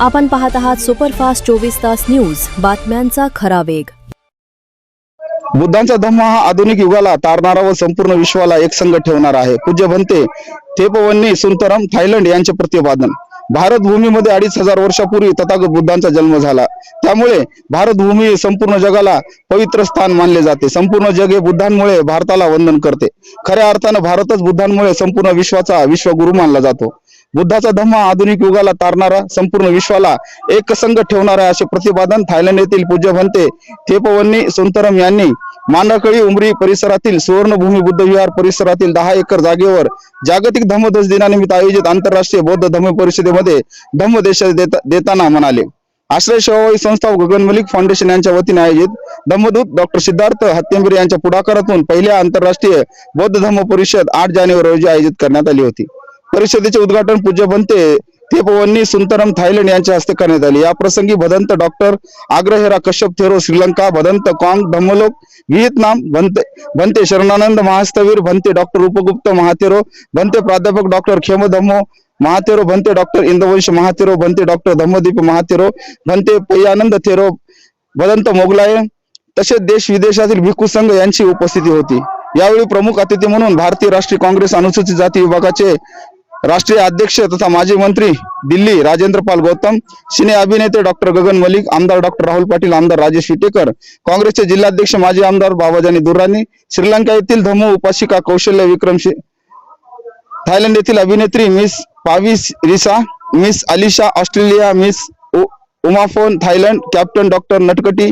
आपण पाहत आहात सुपरफास्ट 24 तास न्यूज, बातम्यांचा खरा वेग। बुद्धांचा धम्म हा आधुनिक युगाला तारणारा व संपूर्ण विश्वाला एकसंग ठेवणारा आहे। पूज्य भंते थेपवन्नी सुंदरम थायलंड यांचे प्रतिपादन। भारत भूमीमध्ये 2500 वर्षापूर्वी तथागत बुद्धांचा जन्म झाला। त्यामुळे भारत भूमी संपूर्ण जगाला पवित्र स्थान मानले जाते। संपूर्ण जग हे बुद्धांमुळे भारताला वंदन करते। खऱ्या अर्थाने भारतच बुद्धांमुळे संपूर्ण विश्वाचा विश्वगुरु मानला जातो। बुद्धाचा धम्म आधुनिक युगाला तारणारा, संपूर्ण विश्वाला एकसंग ठेवणारा असे प्रतिपादन थायलंड येथील पूज्य भंते थेपवन्नी सुंदरम यांनी मांडाकळी उमरी परिसरातील सुवर्णभूमी बुद्ध विहार परिसरातील 10 एकर जागेवर जागतिक धम्मध्वज दिनानिमित्त आयोजित आंतरराष्ट्रीय बौद्ध धम्म परिषदेमध्ये धम्मदेश देताना म्हणाले। आश्रय सेवाभावी संस्था व गगन मलिक फाउंडेशन यांच्या वतीने आयोजित धम्मदूत डॉक्टर सिद्धार्थ हत्तेंबरे यांच्या पुढाकारातून पहिल्या आंतरराष्ट्रीय बौद्ध धम्म परिषद 8 जानेवारी रोजी आयोजित करण्यात आली होती। परिषदेचे उद्घाटन पूज्य भंते थेपवन्नी सुंदरम थायलंड यांच्या हस्ते करण्यात आले। या प्रसंगी Bhadant doctor Agrahera Kashyap Thero Sri Lanka, Bhadant Kong Dhammaloka Vietnam, Bhante Sharananand Mahastavir, Bhante doctor Upagupt Mahathero, Bhante प्राध्यापक doctor Khema Dhammo Mahathero, Bhante doctor Indvansh Mahathero, Bhante doctor Dhammadeep Mahathero, Bhante Payyanand Thero, Bhadant Mogalay तसेच देश विदेशातील भिक्खू संघ यांची उपस्थिती होती। यावेळी प्रमुख अतिथी म्हणून भारतीय राष्ट्रीय काँग्रेस अनुसूचित जाती विभागाचे राष्ट्रीय अध्यक्ष तथा माजी मंत्री दिल्ली राजेंद्र पाल गौतम, सिने अभिनेते डॉक्टर गगन मलिक, आमदार डॉक्टर राहुल पाटील, आमदार राजेश विटेकर, काँग्रेसचे जिल्हाध्यक्ष माजी आमदार बाबाजानी दुर्रानी, श्रीलंका येथील धम्म उपासिका कौशल्य विक्रमशी, थायलंड येथील अभिनेत्री miss Pavis Risa, miss Alisha Australia, miss Umaphon Thailand, captain doctor नटकटी,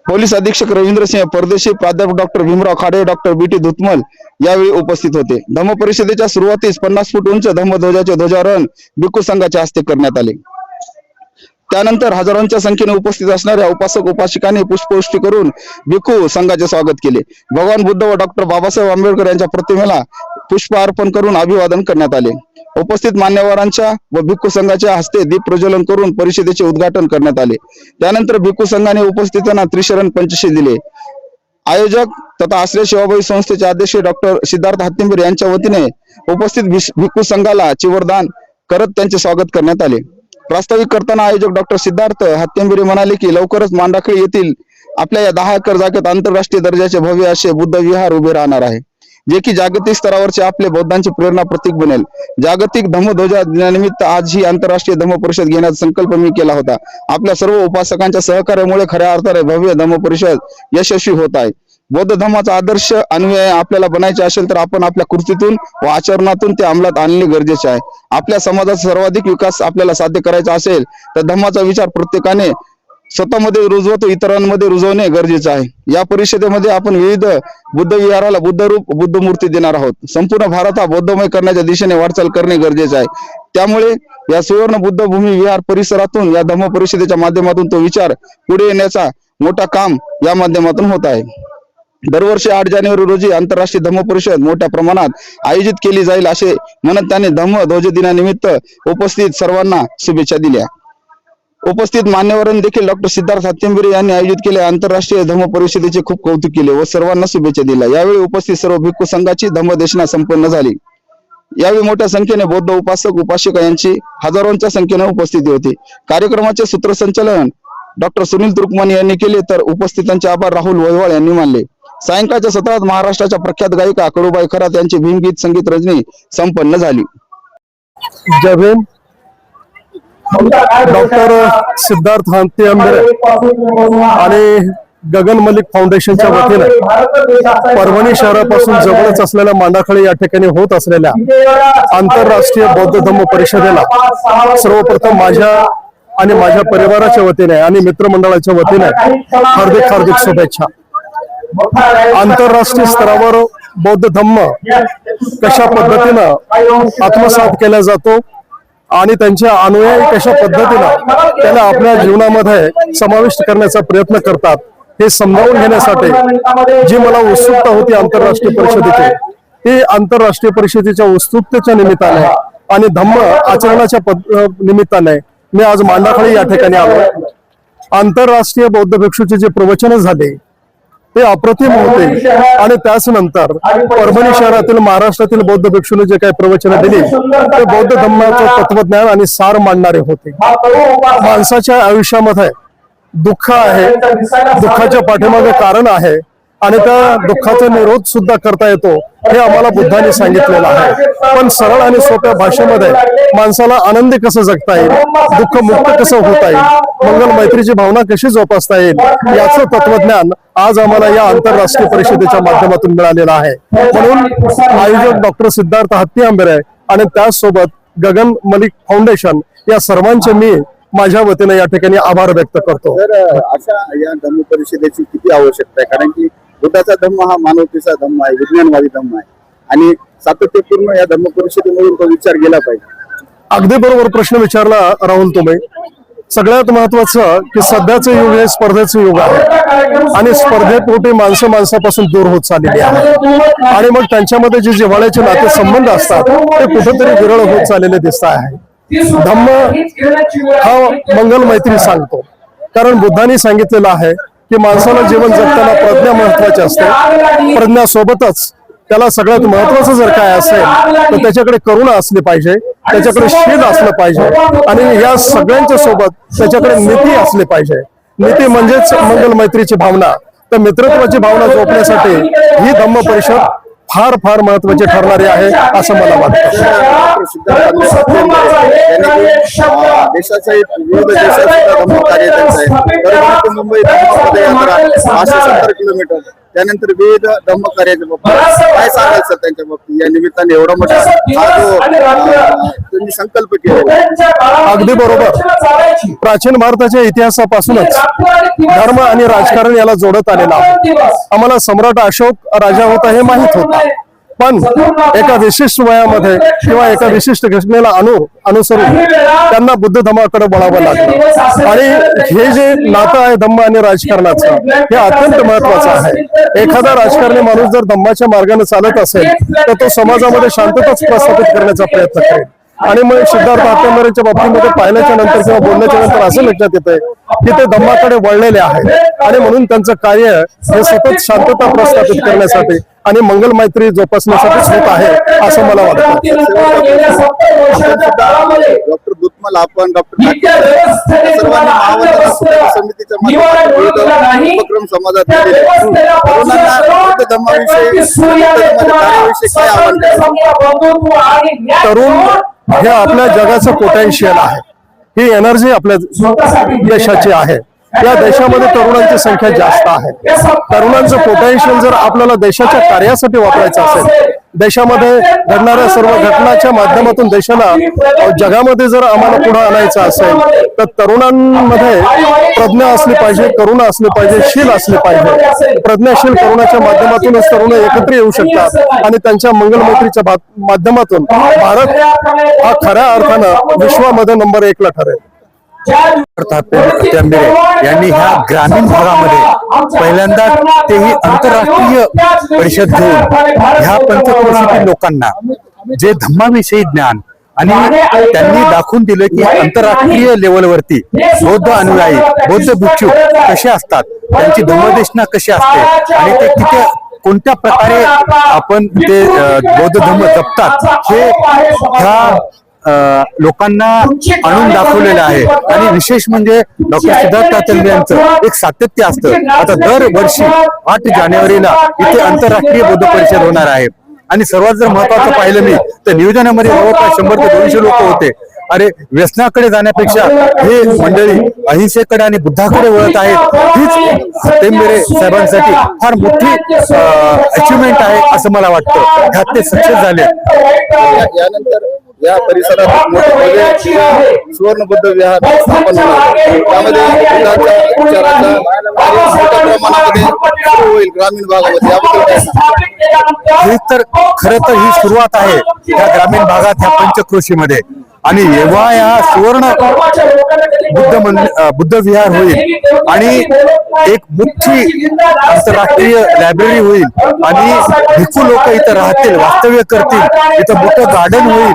पोलीस अधीक्षक रवींद्र सिंह परदेशी, प्राध्यापक doctor Bhimrao Khade, doctor BT Dhutmal यावेळी उपस्थित होते। धम्म परिषदेच्या सुरुवातीस 50 फूट उंच धम्मध्वजाचे ध्वजारोहण भिक्खू संघाच्या हस्ते करण्यात आले। त्यानंतर हजारोंच्या संख्येने उपस्थित असणाऱ्या उपासक उपासिकांनी पुष्पवृष्टी करून भिक्खू संघाचे स्वागत केले। भगवान बुद्ध व डॉक्टर बाबासाहेब आंबेडकर यांच्या प्रतिमेला पुष्प अर्पण करून अभिवादन करण्यात आले। उपस्थित मान्यवरांच्या व भिक्खू संघाच्या हस्ते दीप प्रज्वलन करून परिषदेचे उद्घाटन करण्यात आले। त्यानंतर भिक्खू संघाने उपस्थितांना त्रिशरण पंचशील दिले। आयोजक तथा आश्रय सेवाभावी संस्थेचे अध्यक्ष डॉक्टर सिद्धार्थ हत्तेंबरे यांच्या वतीने उपस्थित भिक्खू संघाला चिवरदान करत त्यांचे स्वागत करण्यात आले। प्रास्ताविक करताना आयोजक डॉक्टर सिद्धार्थ हत्तेंबरे म्हणाले की लवकरच मांडाकळी येथील आपल्या या 10 एकर जागेत आंतरराष्ट्रीय दर्जाचे भव्य असे बुद्ध विहार उभे राहणार आहे, जे की जागतिक स्तरावरचे आपले बौद्धांचे प्रेरणा प्रतीक बनेल। जागतिक धम्मध्वजा दिनानिमित्त आज ही आंतरराष्ट्रीय धम्म परिषद घेण्याचा संकल्प मी केला होता। आपल्या सर्व उपासकांच्या सहकार्यामुळे खऱ्या अर्थाने भव्य धम्म परिषद यशस्वी होत आहे। बौद्ध धर्माचा आदर्श अनुयायी आपल्याला बनायचे असेल तर आपण आपल्या कृतीतून व आचरणातून ते अंमलात आणणे गरजेचे आहे। आपल्या समाजाचा सर्वाधिक विकास आपल्याला साध्य करायचा असेल तर धम्माचा विचार प्रत्येकाने स्वतःमध्ये रुजवतो इतरांमध्ये रुजवणे गरजेचे आहे। या परिषदेमध्ये आपण विविध बुद्ध विहाराला बुद्ध रूप बुद्ध मूर्ती देणार आहोत। संपूर्ण भारत हा बौद्धमय करण्याच्या दिशेने वाटचाल करणे गरजेचे आहे। त्यामुळे या सुवर्ण बुद्ध भूमी विहार परिसरातून या धम्म परिषदेच्या माध्यमातून तो विचार पुढे येण्याचा मोठा काम या माध्यमातून होत आहे। दरवर्षी 8 जानेवारी रोजी आंतरराष्ट्रीय धम्म परिषद मोठ्या प्रमाणात आयोजित केली जाईल असे म्हणत त्यांनी धम्म ध्वज दिनानिमित्त उपस्थित सर्वांना शुभेच्छा दिल्या। उपस्थित मान्यवरांनी देखील डॉक्टर सिद्धार्थ हत्तेंबरे यांनी आयोजित केलेल्या आंतरराष्ट्रीय धम्म परिषदेचे खूप कौतुक केले व सर्वांना शुभेच्छा दिल्या। यावेळी उपस्थित सर्व भिक्खू संघाची धम्मदेशना संपन्न झाली। यावेळी मोठ्या संख्येने बौद्ध उपासक उपासिका यांची हजारोंच्या संख्येने उपस्थिती होती। कार्यक्रमाचे सूत्रसंचालन डॉक्टर सुनील तुर्कमानी यांनी केले तर उपस्थितांचे आभार राहुल वैवाळ यांनी मानले। सायंकाळच्या सत्रात महाराष्ट्राच्या प्रख्यात गायिका कडूबाई खरात यांची भीमगीत संगीत रजनी संपन्न झाली। जय भीम। डॉक्टर सिद्धार्थ हत्तेंबरे आणि गगन मलिक फाउंडेशनच्या वतीने परभणी शहरापासून जवळच असलेल्या मांडाकळी या ठिकाणी होत असलेल्या आंतरराष्ट्रीय बौद्ध धम्म परिषदेला सर्वप्रथम माझ्या आणि माझ्या परिवाराच्या वतीने आणि मित्रमंडळाच्या वतीने हार्दिक शुभेच्छा। आंतरराष्ट्रीय स्तरावर बौद्ध धम्म कशा पद्धतीनं आत्मसात केला जातो आणि त्यांच्या अनुयायी कशा पद्धतीनं त्याला आपल्या जीवनामध्ये समाविष्ट करण्याचा प्रयत्न करतात हे समजावून घेण्यासाठी जी मला उत्सुकता होती आंतरराष्ट्रीय परिषदेची, ती आंतरराष्ट्रीय परिषदेच्या उत्सुकतेच्या निमित्ताने आणि धम्म आचरणाच्या निमित्ताने मी आज मांडाकळी या ठिकाणी आलो। आंतरराष्ट्रीय बौद्ध भिक्षूचे जे प्रवचन झाले ते अप्रतिम होते. आणि त्याच नंतर परभणी शहरातील महाराष्ट्रातील बौद्ध भिक्षूंनी जे काही प्रवचनं दिली ते बौद्ध धम्माचं तत्वज्ञान आणि सार मांडणारे होते. माणसाच्या आयुष्यामध्ये दुःख आहे, दुःखाच्या पाठीमागे कारण आहे आणि त्या दुःखाचा निरोध सुद्धा करता येतो हे आम्हाला बुद्धांनी सांगितलेलं आहे. पण सरळ आणि सोप्या भाषेमध्ये माणसाला आनंदी कसं जगता येईल, दुःख मुक्त कसं होता येईल, मंगल मैत्रीची भावना कशी जोपासता येईल याचं तत्वज्ञान आज आम्हाला या आंतरराष्ट्रीय परिषदेच्या माध्यमातून मिळालेलं आहे. म्हणून आयोजक डॉक्टर सिद्धार्थ हत्ती आंबेरे आणि त्याचसोबत गगन मलिक फाउंडेशन या सर्वांचे मी माझ्या वतीने या ठिकाणी आभार व्यक्त करतो. तर अशा या धम्म परिषदेची किती आवश्यकता आहे, कारण की बुद्धाचा धम्म हा मानवतेचा धम्म आहे, विज्ञानवादी धम्म आहे आणि सातत्यपूर्ण या धम्म परिषदेमधून तो विचार गेला पाहिजे. अगदी बरोबर प्रश्न विचारला राहुल तुम्ही. सगळ्यात महत्वाचं की सध्याचं युग हे स्पर्धेचं युग आहे आणि स्पर्धेपोटी माणसं माणसापासून दूर होत चाललेली आहे आणि मग त्यांच्यामध्ये जे जिव्हाळ्याचे नाते संबंध असतात ते कुठेतरी विरळ होत चाललेले दिसत आहे. धम्म हा मंगल मैत्री सांगतो, कारण बुद्धांनी सांगितलेलं आहे की माणसाला जीवन जगताना प्रज्ञा महत्वाची असते. प्रज्ञासोबतच त्याला सगळ्यात महत्वाचं जर काय असेल तर त्याच्याकडे करुणा असली पाहिजे, त्याच्याकडे शील असलं पाहिजे आणि या सगळ्यांच्या सोबत त्याच्याकडे नीती असली पाहिजे. नीती म्हणजेच मंगल मैत्रीची भावना. तर मित्रत्वाची भावना जोपण्यासाठी ही धम्म परिषद फार फार महत्वाची ठरणारी आहे असं मला वाटतं. देशाचा विविध देशात धम्म कार्य त्यांचं आहे. परभणी ते मुंबई पदयात्रा 570 किलोमीटर, त्यानंतर विविध धम्म कार्याच्या बाबतीत काय सांगाल सर त्यांच्या बाबतीत? या निमित्ताने एवढा मोठा हा जो त्यांनी संकल्प केला. अगदी बरोबर. प्राचीन भारताच्या इतिहासापासूनच धर्म आणि राजकारण याला जोडत आलेला आहे. आम्हाला सम्राट अशोक राजा होता हे माहित होता, पण एका विशिष्ट वयामध्ये किंवा एका विशिष्ट घटनेला अनुसरून त्यांना बुद्ध धम्माकडे वळावं लागलं आणि हे जे नातं आहे धम्म आणि राजकारणाचं हे अत्यंत महत्वाचं आहे. एखादा राजकारणी माणूस जर धम्माच्या मार्गाने चालत असेल तर तो समाजामध्ये शांतताच प्रस्थापित करण्याचा प्रयत्न करेल. आणि मग सिद्धार्थ हत्ती आंबेरेच्या बाबतीमध्ये पाहिल्याच्या नंतर किंवा बोलण्याच्या नंतर असं लक्षात येतंय की ते धम्माकडे वळलेले आहेत आणि म्हणून त्यांचं कार्य हे सतत शांतता प्रस्थापित करण्यासाठी आणि मंगल मैत्री जोपासण्यासाठीच होत आहे असं मला वाटतं. डॉक्टर दुत्मल, आपण डॉक्टर सर्वांनी महावंदना समितीच्या माध्यमातून उपक्रम समाजात तरुणांना धम्माविषयी काय आव्हान करायचं? तरुण हे आपल्या जगाचं पोटेन्शियल आहे, ही एनर्जी आपल्या देशाची आहे. या देशामध्ये तरुणांची संख्या जास्त आहे. तरुणांचं पोटेन्शियल जर आपल्याला देशाच्या कार्यासाठी वापरायचं असेल, देशामध्ये घडणाऱ्या सर्व घटनाच्या माध्यमातून देशाला जगामध्ये जर आम्हाला पुढे आणायचं असेल तर तरुणांमध्ये प्रज्ञा असली पाहिजे, करुणा असली पाहिजे, शील असले पाहिजे. प्रज्ञाशील करुणाच्या माध्यमातूनच तरुण एकत्र येऊ शकतात आणि त्यांच्या मंगल मैत्रीच्या माध्यमातून भारत हा खऱ्या अर्थानं विश्वामध्ये नंबर 1 ला ठरेल. हत्ती आंबेरे यांनी ह्या ग्रामीण भागामध्ये पहिल्यांदा तेही आंतरराष्ट्रीय परिषद घेऊन ह्या पंचक्रोशीतील लोकांना जे धम्माविषयी ज्ञान आणि त्यांनी दाखवून दिलं की आंतरराष्ट्रीय लेवलवरती बौद्ध अनुयायी, बौद्ध भिक्षू कसे असतात, त्यांची धम्मदेशना कशी असते आणि ते किती कोणत्या प्रकारे आपण ते बौद्ध धम्म जपतात हे ह्या लोकांना आणून दाखवलेलं आहे. आणि विशेष म्हणजे डॉक्टर सिद्धार्थ हत्ती आंबेरे यांचं एक सातत्य असतं. आता दरवर्षी 8 जानेवारीला इथे आंतरराष्ट्रीय बौद्ध परिषद होणार आहे आणि सर्वात जर महत्वाचं पाहिलं मी तर नियोजनामध्ये जवळपास 100 ते 200 लोक होते. अरे व्यसनाकडे जाण्यापेक्षा हे मंडळी अहिंसेकडे आणि बुद्धाकडे वळत आहेत. हीच हत्ती आंबेरे साहेबांसाठी फार मोठी अचिव्हमेंट आहे असं मला वाटतं. ह्यात ते सक्सेस झाले. यानंतर या परिसरात सुवर्ण बुद्ध विहार स्थापन होणार, त्यामध्ये विचाराचा मोठ्या प्रमाणामध्ये सुरू होईल ग्रामीण भागामध्ये. याबद्दल ही तर खरं तर ही सुरुवात आहे या ग्रामीण भागात ह्या पंचक्रोशीमध्ये आणि जेव्हा या सुवर्ण बुद्ध विहार होईल आणि एक मोठी आंतरराष्ट्रीय लायब्ररी होईल आणि भिक्खू लोक इथं राहतील, वास्तव्य करतील, इथं मोठं गार्डन होईल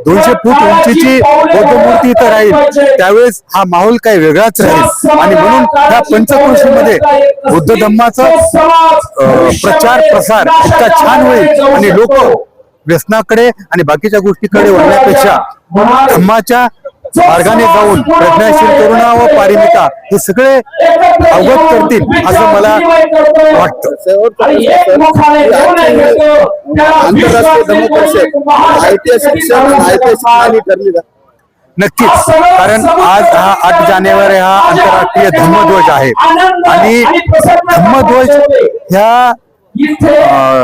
200 फूट उंचीची बौद्ध मूर्ती इथं राहील त्यावेळेस हा माहोल काही वेगळाच राहील आणि म्हणून ह्या पंचक्रोशीमध्ये बुद्ध धम्माचा प्रचार प्रसार इतका छान होईल आणि लोक व्यसनाकडे आणि बाकीच्या गोष्टीकडे वळण्यापेक्षा धम्माच्या मार्गाने जाऊन प्रज्ञाशील करुणा व पारिमिता हे सगळे अवगत करतील असं मला वाटतं. आंतरराष्ट्रीय धम्म परिषद ऐतिहासिक क्षण आणि ऐतिहासिक नाणी ठरली का? नक्कीच, कारण आज हा 8 जानेवारी हा आंतरराष्ट्रीय धम्मध्वज आहे आणि धम्मध्वज ह्या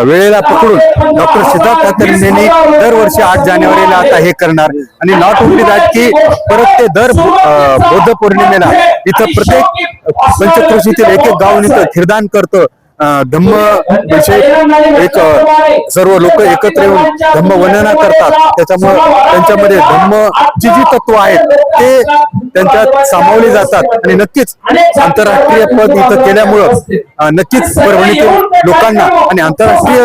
वेळेला पकडून डॉक्टर सिद्धार्थ ठाकरेंनी दरवर्षी 8 जानेवारीला आता हे करणार आणि नॉट ओनली दॅट की परत ते दर बौद्ध पौर्णिमेला इथं प्रत्येक पंचक्रोशीतील एक गाव इथं खिरदान करतं. धम्म विषयी एक सर्व लोक एकत्र येऊन धम्म वर्णना करतात. त्याच्यामुळे त्यांच्यामध्ये धम्मची जी तत्व आहेत ते त्यांच्यात सामावली जातात आणि नक्कीच आंतरराष्ट्रीय पद इथं केल्यामुळं नक्कीच परभणीतील लोकांना आणि आंतरराष्ट्रीय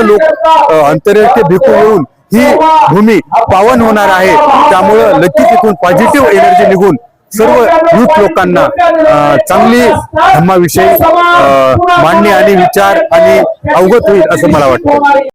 आंतरराष्ट्रीय भिक्खू येऊन ही भूमी पावन होणार आहे. त्यामुळं नक्कीच इथून पॉझिटिव्ह एनर्जी निघून सर्व युथ लोकांना चांगली धम्माविषयी मांडणी आणि विचार आणि अवगत होईल असं मला वाटतं.